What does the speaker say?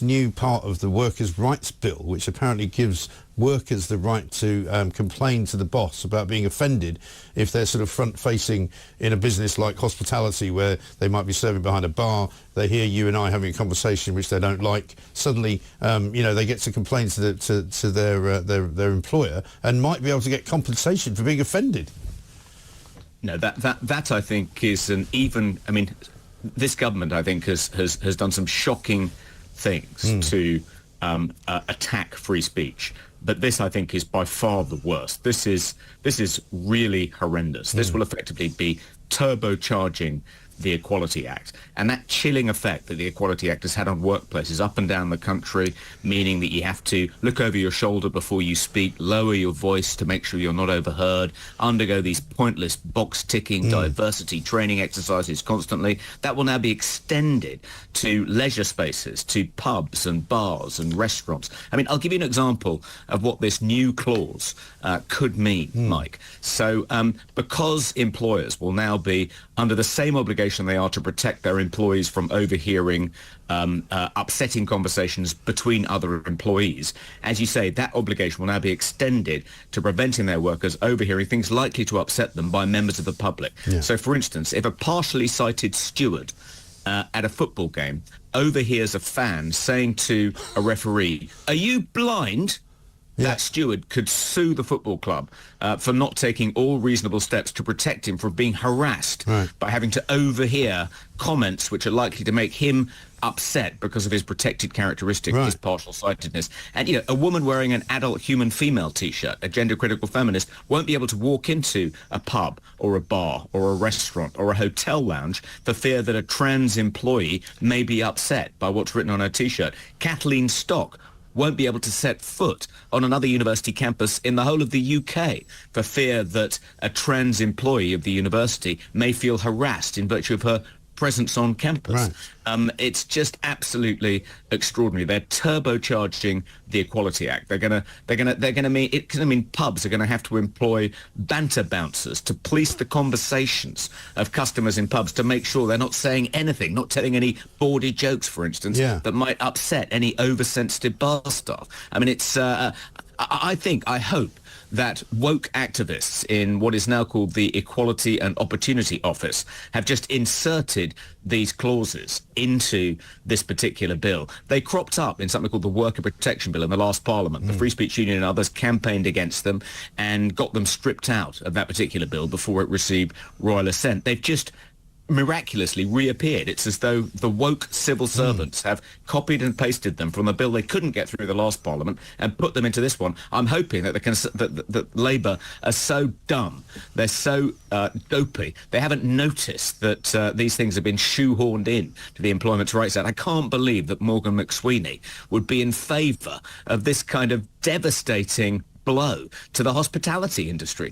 new part of the workers' rights bill, which apparently gives workers the right to complain to the boss about being offended if they're sort of front-facing in a business like hospitality, where they might be serving behind a bar, they hear you and I having a conversation which they don't like, suddenly they get to complain to their employer and might be able to get compensation for being offended. No, that I think is this government, I think, has done some shocking things to attack free speech, but this, I think, is by far the worst. This is really horrendous. This will effectively be turbocharging the Equality Act, and that chilling effect that the Equality Act has had on workplaces up and down the country, meaning that you have to look over your shoulder before you speak, lower your voice to make sure you're not overheard, undergo these pointless box-ticking diversity training exercises constantly. That will now be extended to leisure spaces, to pubs and bars and restaurants. I mean, I'll give you an example of what this new clause could mean, Mike. So because employers will now be under the same obligation they are to protect their employees from overhearing upsetting conversations between other employees, as you say, that obligation will now be extended to preventing their workers overhearing things likely to upset them by members of the public. Yeah. So, for instance, if a partially sighted steward at a football game overhears a fan saying to a referee, "Are you blind?" Yeah. That steward could sue the football club for not taking all reasonable steps to protect him from being harassed by having to overhear comments which are likely to make him upset because of his protected characteristic, his partial sightedness. And, a woman wearing an adult human female T-shirt, a gender-critical feminist, won't be able to walk into a pub or a bar or a restaurant or a hotel lounge for fear that a trans employee may be upset by what's written on her T-shirt. Kathleen Stock won't be able to set foot on another university campus in the whole of the UK for fear that a trans employee of the university may feel harassed in virtue of her presence on campus. It's just absolutely extraordinary. They're turbocharging the Equality Act. They're gonna mean pubs are gonna have to employ banter bouncers to police the conversations of customers in pubs to make sure they're not saying anything, not telling any bawdy jokes, for instance, that might upset any oversensitive bar staff. I mean, it's I hope that woke activists in what is now called the Equality and Opportunity Office have just inserted these clauses into this particular bill. They cropped up in something called the Worker Protection Bill in the last Parliament. The Free Speech Union and others campaigned against them and got them stripped out of that particular bill before it received royal assent. They've just miraculously reappeared. It's as though the woke civil servants have copied and pasted them from a bill they couldn't get through the last Parliament and put them into this one. I'm hoping that that Labour are so dumb, they're so dopey, they haven't noticed that these things have been shoehorned in to the Employment Rights Act. I can't believe that Morgan McSweeney would be in favour of this kind of devastating blow to the hospitality industry.